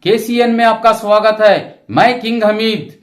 KCN में आपका स्वागत है। मैं किंग हमीद।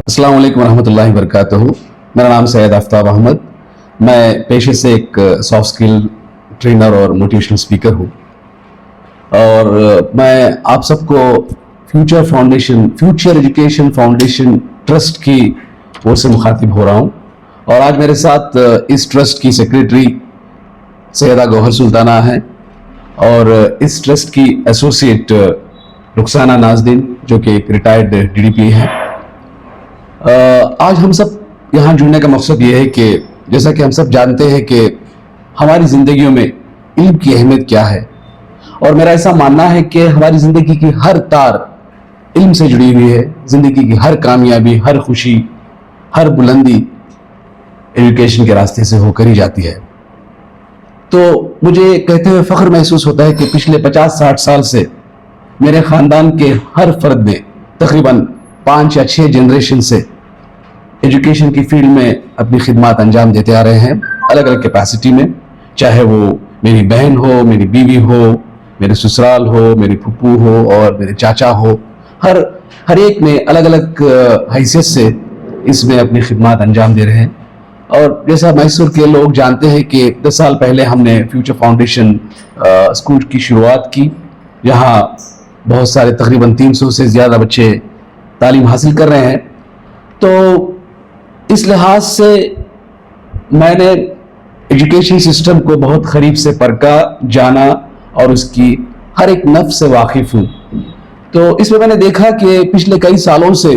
अस्सलाम वालेकुम रहमतुल्लाहि वबरकातुहू। मेरा नाम सैयद आफ्ताब अहमद। मैं पेशे से एक सॉफ्ट स्किल ट्रेनर और मोटिवेशनल स्पीकर हूँ और मैं आप सबको फ्यूचर एजुकेशन फाउंडेशन ट्रस्ट की ओर से मुखातिब हो रहा हूँ। और आज मेरे साथ इस ट्रस्ट की सेक्रेटरी सैयदा गौहर सुल्ताना है और इस ट्रस्ट की एसोसिएट रुखसाना नाज़दीन जो कि एक रिटायर्ड DDP है। आज हम सब यहाँ जुड़ने का मकसद ये है कि जैसा कि हम सब जानते हैं कि हमारी ज़िंदगियों में इल्म की अहमियत क्या है, और मेरा ऐसा मानना है कि हमारी ज़िंदगी की हर तार इल्म से जुड़ी हुई है। ज़िंदगी की हर कामयाबी, हर खुशी, हर बुलंदी एजुकेशन के रास्ते से होकर ही जाती है। तो मुझे कहते हुए फ़ख्र महसूस होता है कि पिछले 50-60 साल से मेरे ख़ानदान के हर फर्द ने तकरीबन 5 या 6 जनरेशन से एजुकेशन की फील्ड में अपनी खिदमत अंजाम देते आ रहे हैं, अलग अलग कैपेसिटी में। चाहे वो मेरी बहन हो, मेरी बीवी हो, मेरे ससुराल हो, मेरी फुप्पू हो और मेरे चाचा हो, हर एक ने अलग अलग हैसियत से इसमें अपनी खिदमत अंजाम दे रहे हैं। और जैसा मैसूर के लोग जानते हैं कि 10 साल पहले हमने फ्यूचर फाउंडेशन स्कूल की शुरुआत की, जहाँ बहुत सारे तकरीबन 300 से ज़्यादा बच्चे तालीम हासिल कर रहे हैं। तो इस लिहाज से मैंने एजुकेशन सिस्टम को बहुत करीब से परखा, जाना और उसकी हर एक नफ्स से वाकिफ़ हूँ। तो इसमें मैंने देखा कि पिछले कई सालों से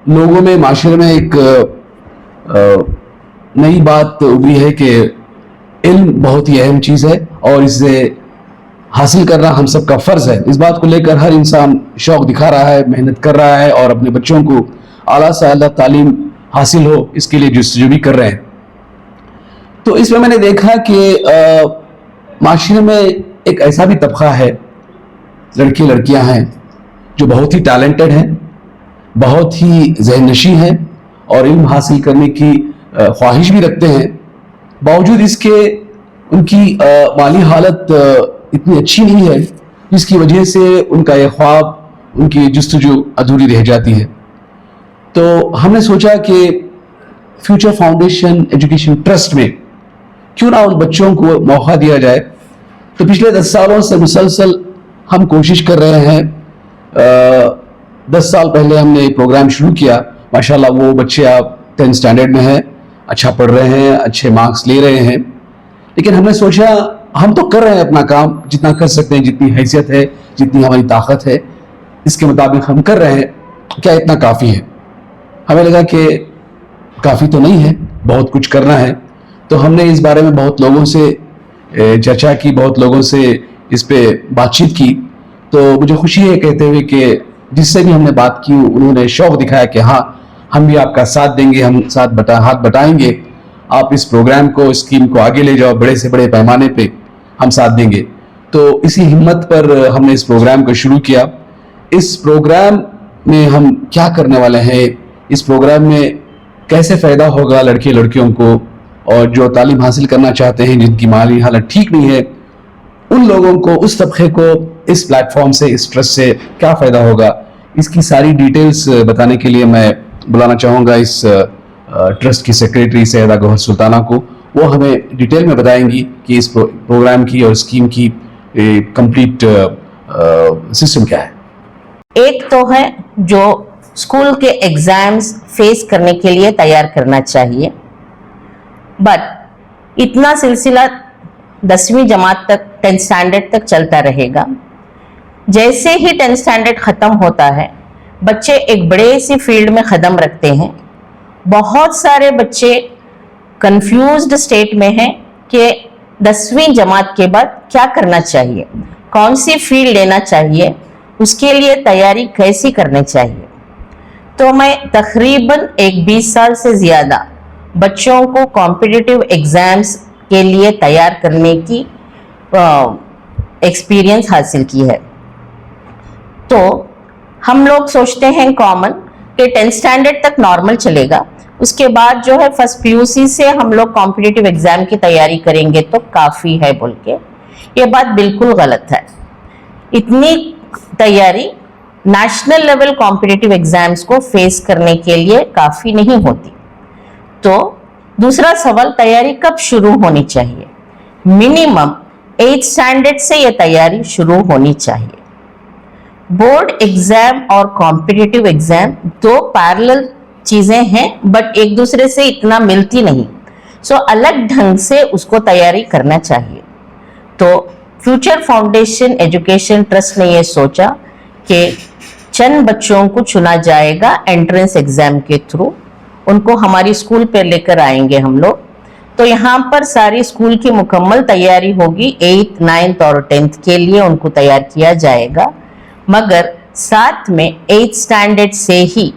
लोगों में, माशरे में एक नई बात उभरी है कि इल्म बहुत ही अहम चीज़ है और इसे हासिल करना हम सब का फ़र्ज़ है। इस बात को लेकर हर इंसान शौक़ दिखा रहा है, मेहनत कर रहा है और अपने बच्चों को आला से आला तालीम हासिल हो इसके लिए जुस्तजू भी कर रहे हैं। तो इसमें मैंने देखा कि माशरे में एक ऐसा भी तबका है, लड़के लड़कियां हैं जो बहुत ही टैलेंटेड हैं, बहुत ही ज़हन नशीं हैं और इल्म हासिल करने की ख्वाहिश भी रखते हैं, बावजूद इसके उनकी माली हालत इतनी अच्छी नहीं है जिसकी वजह से उनका यह ख्वाब, उनकी जुस्तजू अधूरी रह जाती है। तो हमने सोचा कि फ्यूचर फाउंडेशन एजुकेशन ट्रस्ट में क्यों ना उन बच्चों को मौका दिया जाए। तो पिछले 10 सालों से मुसलसल हम कोशिश कर रहे हैं। 10 साल पहले हमने एक प्रोग्राम शुरू किया, माशाल्लाह वो बच्चे आप 10th स्टैंडर्ड में हैं, अच्छा पढ़ रहे हैं, अच्छे मार्क्स ले रहे हैं। लेकिन हमने सोचा हम तो कर रहे हैं अपना काम, जितना कर सकते हैं, जितनी हैसियत है, जितनी हमारी ताकत है, इसके मुताबिक हम कर रहे हैं, क्या इतना काफ़ी है? हमें लगा कि काफ़ी तो नहीं है, बहुत कुछ करना है। तो हमने इस बारे में बहुत लोगों से चर्चा की, बहुत लोगों से इस पे बातचीत की। तो मुझे खुशी है कहते हुए कि जिससे भी हमने बात की उन्होंने शौक दिखाया कि हाँ, हम भी आपका साथ देंगे, हम हाथ बटाएंगे, आप इस प्रोग्राम को, इस स्कीम को आगे ले जाओ, बड़े से बड़े पैमाने पे हम साथ देंगे। तो इसी हिम्मत पर हमने इस प्रोग्राम को शुरू किया। इस प्रोग्राम में हम क्या करने वाले हैं, इस प्रोग्राम में कैसे फ़ायदा होगा लड़के लड़कियों को, और जो तालीम हासिल करना चाहते हैं, जिनकी माली हालत ठीक नहीं है, उन लोगों को, उस तबके को इस प्लेटफॉर्म से, इस ट्रस्ट से क्या फ़ायदा होगा, इसकी सारी डिटेल्स बताने के लिए मैं बुलाना चाहूँगा इस ट्रस्ट की सेक्रेटरी सैयदा गौहर सुल्ताना को। वो हमें डिटेल में बताएंगी कि इस प्रोग्राम की और स्कीम की कंप्लीट सिस्टम क्या है। एक तो है जो स्कूल के एग्जाम्स फेस करने के लिए तैयार करना चाहिए, बट इतना सिलसिला 10वीं जमात तक, 10th स्टैंडर्ड तक चलता रहेगा। जैसे ही 10th स्टैंडर्ड ख़त्म होता है, बच्चे एक बड़े सी फील्ड में कदम रखते हैं। बहुत सारे बच्चे कंफ्यूज्ड स्टेट में हैं कि 10वीं जमात के बाद क्या करना चाहिए, कौन सी फील्ड लेना चाहिए, उसके लिए तैयारी कैसी करनी चाहिए। तो मैं तकरीबन 20 साल से ज़्यादा बच्चों को कॉम्पिटिटिव एग्ज़ाम्स के लिए तैयार करने की एक्सपीरियंस हासिल की है। तो हम लोग सोचते हैं कॉमन कि 10th स्टैंडर्ड तक नॉर्मल चलेगा, उसके बाद जो है फर्स्ट PUC से हम लोग कॉम्पिटिटिव एग्ज़ाम की तैयारी करेंगे तो काफ़ी है बोल के। ये बात बिल्कुल गलत है। इतनी तैयारी नेशनल लेवल कॉम्पिटिटिव एग्ज़ाम्स को फेस करने के लिए काफ़ी नहीं होती। तो दूसरा सवाल, तैयारी कब शुरू होनी चाहिए? मिनिमम 8th स्टैंडर्ड से ये तैयारी शुरू होनी चाहिए। बोर्ड एग्जाम और कॉम्पिटिटिव एग्जाम दो पैरेलल चीजें हैं, बट एक दूसरे से इतना मिलती नहीं। सो अलग ढंग से उसको तैयारी करना चाहिए। तो फ्यूचर फाउंडेशन एजुकेशन ट्रस्ट ने ये सोचा कि चंद बच्चों को चुना जाएगा एंट्रेंस एग्जाम के थ्रू, उनको हमारी स्कूल पे लेकर आएंगे हम लोग। तो यहाँ पर सारी स्कूल की मुकम्मल तैयारी होगी, 8th, 9th और 10th के लिए उनको तैयार किया जाएगा, मगर साथ में 8th स्टैंडर्ड से ही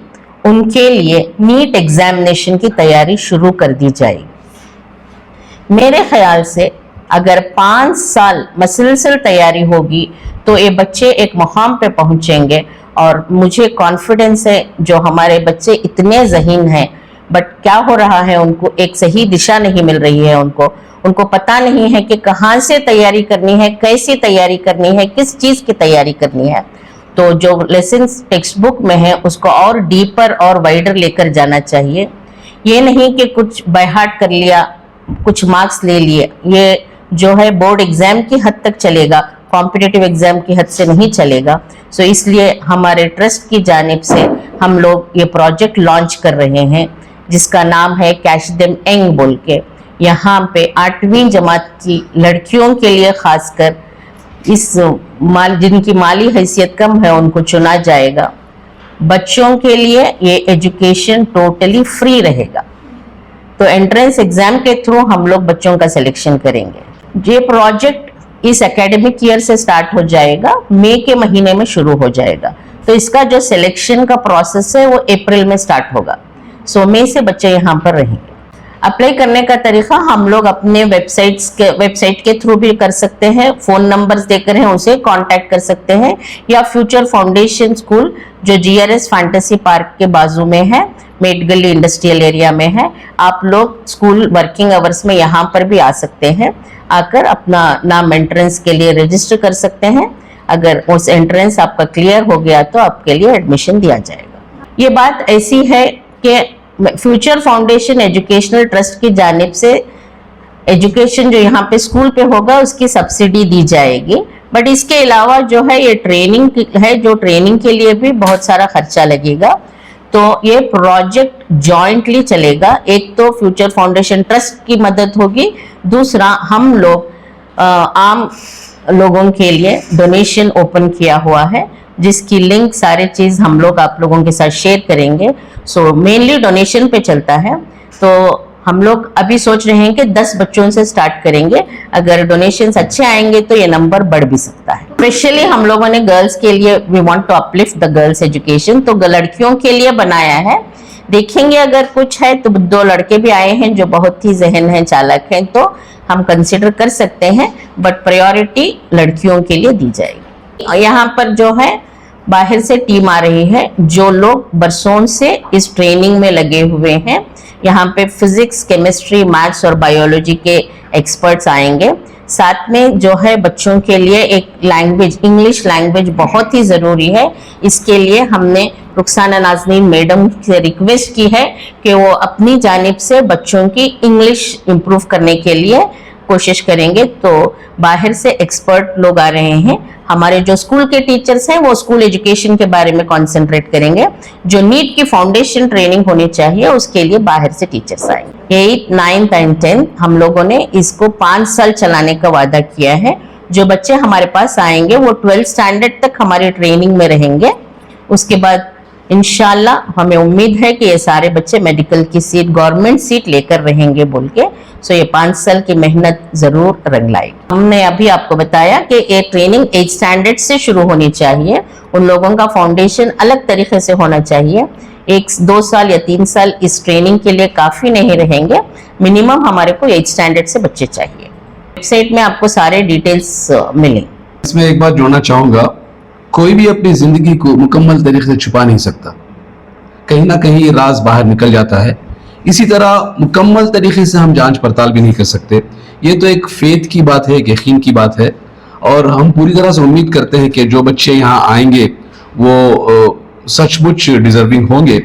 उनके लिए नीट एग्जामिनेशन की तैयारी शुरू कर दी जाएगी। मेरे ख्याल से अगर 5 साल मसलसल तैयारी होगी तो ये बच्चे एक मुकाम पे पहुंचेंगे। और मुझे कॉन्फिडेंस है, जो हमारे बच्चे इतने ज़हीन हैं बट क्या हो रहा है, उनको एक सही दिशा नहीं मिल रही है, उनको पता नहीं है कि कहाँ से तैयारी करनी है, कैसी तैयारी करनी है, किस चीज़ की तैयारी करनी है। तो जो लेसन्स टेक्स्ट बुक में है उसको और डीपर और वाइडर लेकर जाना चाहिए। ये नहीं कि कुछ बाय हार्ट कर लिया, कुछ मार्क्स ले लिए, ये जो है बोर्ड एग्जाम की हद तक चलेगा, कॉम्पिटिटिव एग्जाम की हद से नहीं चलेगा। सो इसलिए हमारे ट्रस्ट की जानिब से हम लोग ये प्रोजेक्ट लॉन्च कर रहे हैं जिसका नाम है कैच देम यंग बोल के। यहाँ पे 8वीं जमात की लड़कियों के लिए खासकर जिनकी माली हैसियत कम है उनको चुना जाएगा। बच्चों के लिए ये एजुकेशन टोटली फ्री रहेगा। तो एंट्रेंस एग्जाम के थ्रू हम लोग बच्चों का सिलेक्शन करेंगे। ये प्रोजेक्ट इस एकेडमिक ईयर से स्टार्ट हो जाएगा, मई के महीने में शुरू हो जाएगा। तो इसका जो सिलेक्शन का प्रोसेस है वो अप्रैल में स्टार्ट होगा। सो मई से बच्चे यहाँ पर रहेंगे। अप्लाई करने का तरीका हम लोग अपने वेबसाइट के थ्रू भी कर सकते हैं, फोन नंबर्स देकर हैं उसे कांटेक्ट कर सकते हैं, या फ्यूचर फाउंडेशन स्कूल जो GRS फैंटेसी पार्क के बाजू में है, मेट गली इंडस्ट्रियल एरिया में है, आप लोग स्कूल वर्किंग आवर्स में यहाँ पर भी आ सकते हैं, आकर अपना नाम एंट्रेंस के लिए रजिस्टर कर सकते हैं। अगर उस एंट्रेंस आपका क्लियर हो गया तो आपके लिए एडमिशन दिया जाएगा। ये बात ऐसी है कि फ्यूचर फाउंडेशन एजुकेशनल ट्रस्ट की जानिब से एजुकेशन जो यहाँ पे स्कूल पे होगा उसकी सब्सिडी दी जाएगी, बट इसके अलावा जो है ये ट्रेनिंग है, जो ट्रेनिंग के लिए भी बहुत सारा खर्चा लगेगा। तो ये प्रोजेक्ट जॉइंटली चलेगा, एक तो फ्यूचर फाउंडेशन ट्रस्ट की मदद होगी, दूसरा हम लोग आम लोगों के लिए डोनेशन ओपन किया हुआ है, जिसकी लिंक सारे चीज हम लोग आप लोगों के साथ शेयर करेंगे। सो मेनली डोनेशन पे चलता है, तो हम लोग अभी सोच रहे हैं कि 10 बच्चों से स्टार्ट करेंगे, अगर डोनेशंस अच्छे आएंगे तो ये नंबर बढ़ भी सकता है। स्पेशली हम लोगों ने गर्ल्स के लिए we want to uplift the girls education, तो लड़कियों के लिए बनाया है। देखेंगे अगर कुछ है तो 2 लड़के भी आए हैं जो बहुत ही जहन हैं, चालाक हैं, तो हम कंसिडर कर सकते हैं, बट प्रायोरिटी लड़कियों के लिए दी जाएगी। यहाँ पर जो है बाहर से टीम आ रही है, जो लोग बरसों से इस ट्रेनिंग में लगे हुए हैं। यहाँ पे फिजिक्स, केमिस्ट्री, मैथ्स और बायोलॉजी के एक्सपर्ट्स आएंगे। साथ में जो है बच्चों के लिए एक लैंग्वेज, इंग्लिश लैंग्वेज बहुत ही ज़रूरी है। इसके लिए हमने रुखसाना नाज़नीन मैडम से रिक्वेस्ट की है कि वो अपनी जानिब से बच्चों की इंग्लिश इम्प्रूव करने के लिए कोशिश करेंगे। तो बाहर से एक्सपर्ट लोग आ रहे हैं। हमारे जो स्कूल के टीचर्स हैं वो स्कूल एजुकेशन के बारे में कॉन्सेंट्रेट करेंगे। जो नीट की फाउंडेशन ट्रेनिंग होनी चाहिए उसके लिए बाहर से टीचर्स आएंगे। 8, 9 एंड 10 हम लोगों ने इसको 5 साल चलाने का वादा किया है। जो बच्चे हमारे पास आएंगे वो 12th स्टैंडर्ड तक हमारी ट्रेनिंग में रहेंगे। उसके बाद इंशाल्लाह हमें उम्मीद है कि ये सारे बच्चे मेडिकल की सीट, गवर्नमेंट सीट लेकर रहेंगे बोल के। सो ये 5 साल की मेहनत जरूर रंग लाएगी। हमने अभी आपको बताया कि ये ट्रेनिंग 8 स्टैंडर्ड से शुरू होनी चाहिए। उन लोगों का फाउंडेशन अलग तरीके से होना चाहिए। 1-2 साल या 3 साल इस ट्रेनिंग के लिए काफ़ी नहीं रहेंगे। मिनिमम हमारे को 8 स्टैंडर्ड से बच्चे चाहिए। वेबसाइट में आपको सारे डिटेल्स मिलेंगे। इसमें एक बात जोड़ना चाहूँगा, कोई भी अपनी ज़िंदगी को मुकम्मल तरीके से छुपा नहीं सकता, कहीं ना कहीं राज बाहर निकल जाता है। इसी तरह मुकम्मल तरीके से हम जांच पड़ताल भी नहीं कर सकते। ये तो एक फेथ की बात है, एक यकीन की बात है, और हम पूरी तरह से उम्मीद करते हैं कि जो बच्चे यहाँ आएंगे वो सचमुच डिजर्विंग होंगे।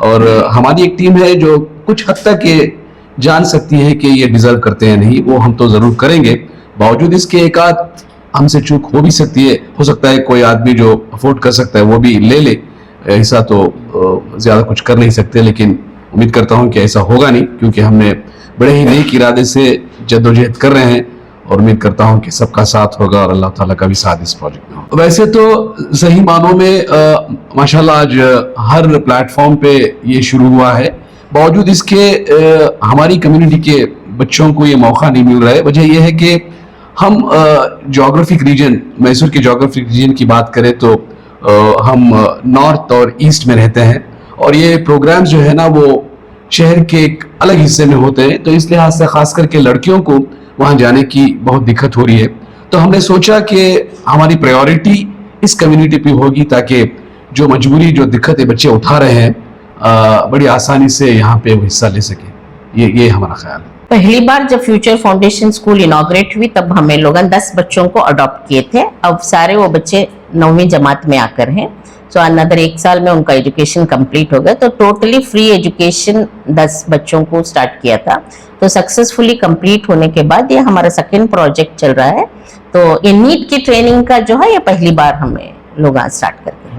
और हमारी एक टीम है जो कुछ हद तक ये जान सकती है कि ये डिजर्व करते हैं नहीं, वो हम तो ज़रूर करेंगे। बावजूद इसके एक आध हमसे चूक हो भी सकती है, हो सकता है कोई आदमी जो अफोर्ड कर सकता है वो भी ले ले, ऐसा तो ज़्यादा कुछ कर नहीं सकते। लेकिन उम्मीद करता हूँ कि ऐसा होगा नहीं, क्योंकि हमने बड़े ही नेक इरादे से जद्दोजहद कर रहे हैं, और उम्मीद करता हूँ कि सबका साथ होगा और अल्लाह ताला का भी साथ इस प्रोजेक्ट में हो। वैसे तो सही मानों में माशाल्लाह आज हर प्लेटफॉर्म पे ये शुरू हुआ है। बावजूद इसके हमारी कम्युनिटी के बच्चों को ये मौका नहीं मिल रहा है। वजह यह है कि हम जोग्राफिक रीजन, मैसूर के जोग्राफिक रीजन की बात करें तो हम नॉर्थ और ईस्ट में रहते हैं, और ये प्रोग्राम्स जो है ना वो शहर के एक अलग हिस्से में होते हैं। तो इस लिहाज से खास करके लड़कियों को वहाँ जाने की बहुत दिक्कत हो रही है। तो हमने सोचा कि हमारी प्रायोरिटी इस कम्युनिटी पे होगी, ताकि जो मजबूरी, जो दिक्कतें बच्चे उठा रहे हैं बड़ी आसानी से यहाँ पे वो हिस्सा ले सके। ये हमारा ख्याल है। पहली बार जब फ्यूचर फाउंडेशन स्कूल इनॉग्रेट हुई तब हमें लोगों 10 बच्चों को अडॉप्ट किए थे। अब सारे वो बच्चे 9वीं जमात में आकर हैं। सो अनदर 1 साल में उनका एजुकेशन कंप्लीट हो गया। तो टोटली फ्री एजुकेशन 10 बच्चों को स्टार्ट किया था। तो सक्सेसफुली कंप्लीट होने के बाद ये हमारा सेकेंड प्रोजेक्ट चल रहा है। तो ये नीट की ट्रेनिंग का जो है ये पहली बार हमें लोग आज स्टार्ट करते हैं।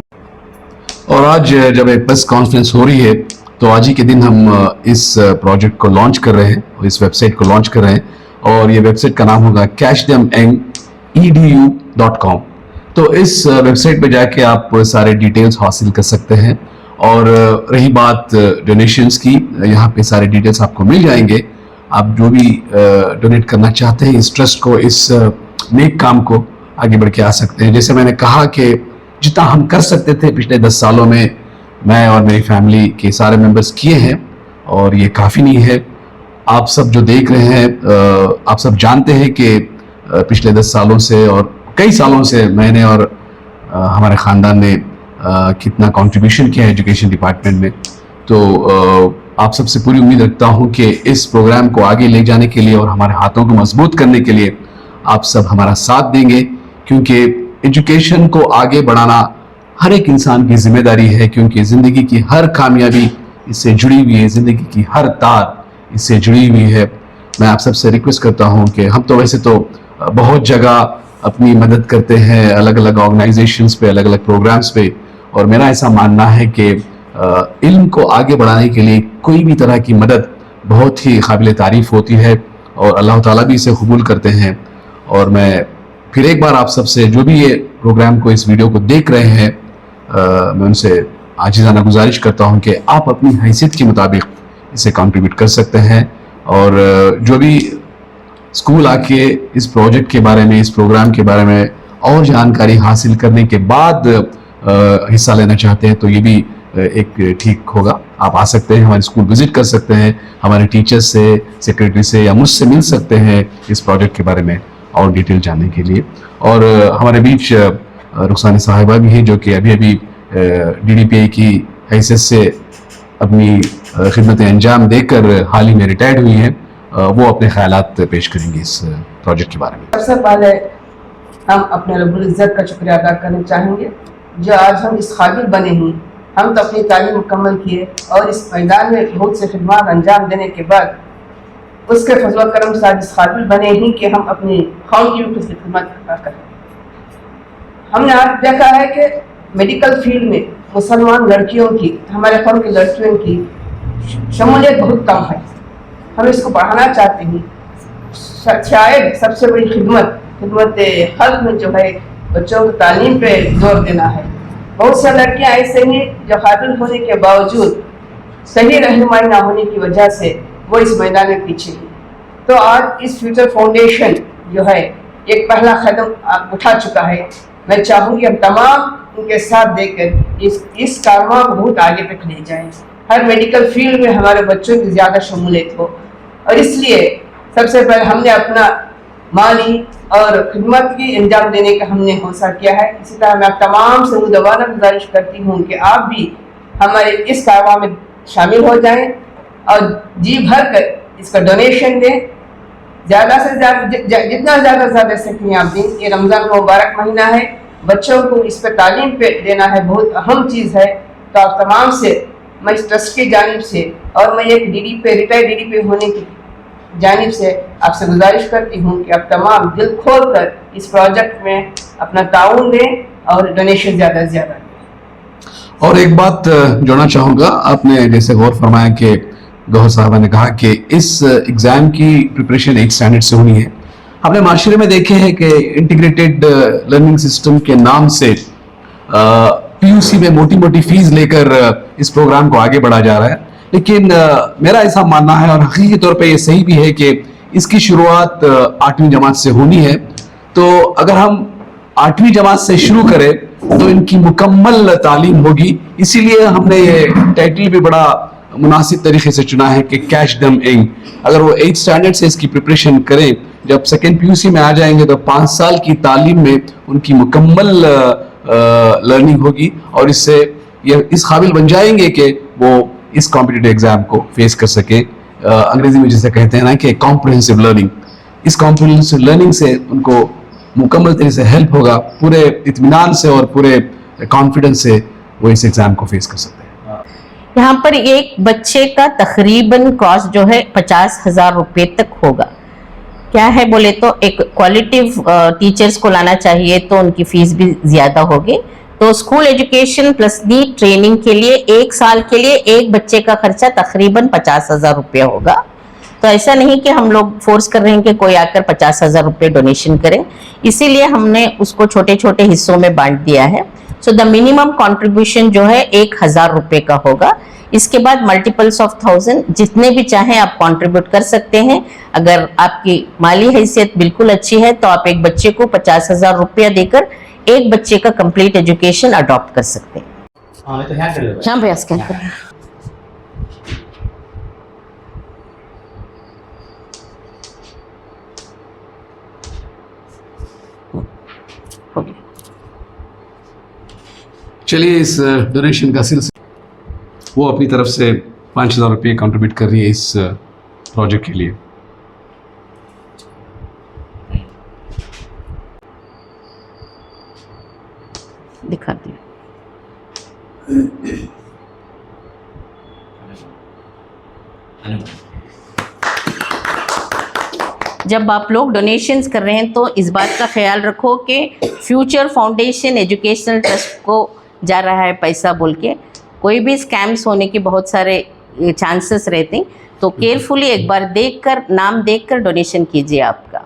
और आज जब एक प्रेस कॉन्फ्रेंस हो रही है तो आज ही के दिन हम इस प्रोजेक्ट को लॉन्च कर रहे हैं, इस वेबसाइट को लॉन्च कर रहे हैं, और ये वेबसाइट का नाम होगा catchthem.edu.com। तो इस वेबसाइट पे जाके आप सारे डिटेल्स हासिल कर सकते हैं। और रही बात डोनेशंस की, यहाँ पे सारे डिटेल्स आपको मिल जाएंगे। आप जो भी डोनेट करना चाहते हैं इस ट्रस्ट को, इस नेक काम को, आगे बढ़ के आ सकते हैं। जैसे मैंने कहा कि जितना हम कर सकते थे पिछले 10 सालों में मैं और मेरी फैमिली के सारे मेंबर्स किए हैं, और ये काफ़ी नहीं है। आप सब जो देख रहे हैं, आप सब जानते हैं कि पिछले 10 सालों से और कई सालों से मैंने और हमारे ख़ानदान ने कितना कंट्रीब्यूशन किया है एजुकेशन डिपार्टमेंट में। तो आप सबसे पूरी उम्मीद रखता हूं कि इस प्रोग्राम को आगे ले जाने के लिए और हमारे हाथों को मजबूत करने के लिए आप सब हमारा साथ देंगे, क्योंकि एजुकेशन को आगे बढ़ाना हर एक इंसान की जिम्मेदारी है, क्योंकि ज़िंदगी की हर कामयाबी इससे जुड़ी हुई है, ज़िंदगी की हर तार इससे जुड़ी हुई है। मैं आप सबसे रिक्वेस्ट करता हूं कि हम तो वैसे तो बहुत जगह अपनी मदद करते हैं, अलग अलग ऑर्गेनाइजेशंस पे, अलग अलग प्रोग्राम्स पे, और मेरा ऐसा मानना है कि इल्म को आगे बढ़ाने के लिए कोई भी तरह की मदद बहुत ही काबिल तारीफ़ होती है और अल्लाह ताला भी इसे कबूल करते हैं। और मैं फिर एक बार आप सबसे जो भी ये प्रोग्राम को, इस वीडियो को देख रहे हैं, मैं उनसे आजिज़ाना गुजारिश करता हूं कि आप अपनी हैसियत के मुताबिक इसे कंट्रीब्यूट कर सकते हैं, और जो भी स्कूल आके इस प्रोजेक्ट के बारे में, इस प्रोग्राम के बारे में और जानकारी हासिल करने के बाद हिस्सा लेना चाहते हैं तो ये भी एक ठीक होगा। आप आ सकते हैं, हमारे स्कूल विजिट कर सकते हैं, हमारे टीचर्स से, सेक्रेटरी से या मुझसे मिल सकते हैं इस प्रोजेक्ट के बारे में और डिटेल जानने के लिए। और हमारे बीच रुखसानी साहिबा भी हैं जो कि अभी अभी DDPA की हैसियत से अपनी खिदमतें अंजाम देकर हाल ही में रिटायर्ड हुई हैं। वो अपने ख्यालात पेश करेंगे इस प्रोजेक्ट के बारे में। सबसे पहले हम अपने रब्बुल इज़्ज़त का शुक्रिया अदा करना चाहेंगे जो आज हम इस काबिल बने हैं। हम तो अपनी तालीम मुकम्मल किए और इस मैदान में बहुत से खिदमत अंजाम देने के बाद उसके फजल व करम से आज इस काबिल बने ही कि हम अपनी कौम की भी खिदमत करें। हमने आज देखा है कि मेडिकल फील्ड में मुसलमान लड़कियों की, हमारे कौम की लड़कियों की शमूलियत बहुत कम है। हम इसको बढ़ाना चाहते हैं। शायद सबसे बड़ी खिदमत खल्क में जो है बच्चों को तालीम पे जोर देना है। बहुत सी लड़कियां ऐसे हैं जो काबिल होने के बावजूद सही रहनुमाई ना होने की वजह से वो इस मैदान में पीछे हैं। तो आज इस फ्यूचर फाउंडेशन जो है एक पहला कदम उठा चुका है। मैं चाहूँगी हम तमाम उनके साथ देकर इस कारवां को बहुत आगे तक ले जाएं। हर मेडिकल फील्ड में हमारे बच्चों की ज़्यादा शमूलियत हो, और इसलिए सबसे पहले हमने अपना माली और खिदमत की अंजाम देने का हमने हौसला किया है। इसी तरह मैं तमाम से मुदवाना गुजारिश करती हूँ कि आप भी हमारे इस कारवां में शामिल हो जाएं और जी भर कर इसका डोनेशन दें। ज़्यादा से ज़्यादा जितना ज़्यादा दे सकें आप दें। ये रमज़ान का मुबारक महीना है, बच्चों को इस पर तालीम पे देना है, बहुत अहम चीज़ है। तो आप तमाम से मैं इस ट्रस्ट की जानिब से और मैं एक रिटायर्ड DDP होने की जानिब से आपसे गुजारिश करती हूँ कि आप तमाम दिल खोल कर इस प्रोजेक्ट में अपना ताउन दें और डोनेशन ज़्यादा से ज़्यादा दें। और एक बात जोड़ना चाहूँगा, आपने जैसे गौर फरमाया कि गौहर साहबा ने कहा कि इस एग्ज़ाम की प्रिपरेशन 8 स्टैंडर्ड से होनी है। हमने माशरे में देखे हैं कि इंटीग्रेटेड लर्निंग सिस्टम के नाम से PUC में मोटी मोटी फीस लेकर इस प्रोग्राम को आगे बढ़ाया जा रहा है, लेकिन मेरा ऐसा मानना है और हकीकी तौर पे ये सही भी है कि इसकी शुरुआत 8वीं जमात से होनी है। तो अगर हम 8वीं जमात से शुरू करें तो इनकी मुकम्मल तालीम होगी। इसीलिए हमने ये टाइटल भी बड़ा मुनासिब तरीके से चुना है कि कैच दम इन। अगर वो 8th स्टैंडर्ड से इसकी प्रिपरेशन करें, जब सेकेंड PUC में आ जाएंगे तो 5 साल की तालीम में उनकी मुकम्मल लर्निंग होगी, और इससे ये इस काबिल बन जाएंगे कि वो इस कॉम्पिटिटिव एग्जाम को फेस कर सके। अंग्रेजी में जिसे कहते हैं ना कि कॉम्प्रिहेंसिव लर्निंग, इस कॉम्प्रिहेंसिव लर्निंग से उनको मुकम्मल तरीके से हेल्प होगा, पूरे इत्मीनान से और पूरे कॉन्फिडेंस से वो इस एग्जाम को फेस कर सकते हैं। यहाँ पर एक बच्चे का तकरीबन कॉस्ट जो है 50,000 रुपये तक होगा। क्या है बोले तो एक क्वालिटिव टीचर्स को लाना चाहिए तो उनकी फीस भी ज्यादा होगी। तो school education plus NEET training के लिए 1 साल के लिए एक बच्चे का खर्चा तकरीबन 50,000 रुपये होगा। तो ऐसा नहीं कि हम लोग फोर्स कर रहे हैं कि कोई आकर 50,000 रुपये डोनेशन करें, इसीलिए हमने उसको छोटे छोटे हिस्सों में बांट दिया है। सो द मिनिमम कंट्रीब्यूशन जो है 1,000 रुपये का होगा। इसके बाद मल्टीपल्स ऑफ 1000 जितने भी चाहें आप कंट्रीब्यूट कर सकते हैं। अगर आपकी माली हैसियत बिल्कुल अच्छी है तो आप एक बच्चे को 50,000 रुपया देकर एक बच्चे का कंप्लीट एजुकेशन अडॉप्ट कर सकते हैं। यहाँ पे स्कैन करें। चलिए इस डोनेशन का सिलसिला, वो अपनी तरफ से 5,000 रुपये कंट्रीब्यूट कर रही है इस प्रोजेक्ट के लिए। दिखा दिया। जब आप लोग डोनेशंस कर रहे हैं तो इस बात का ख्याल रखो कि फ्यूचर फाउंडेशन एजुकेशनल ट्रस्ट को जा रहा है पैसा बोल के, कोई भी स्कैम्स होने के बहुत सारे चांसेस रहते हैं, तो केयरफुली एक बार देखकर, नाम देखकर डोनेशन कीजिए आपका।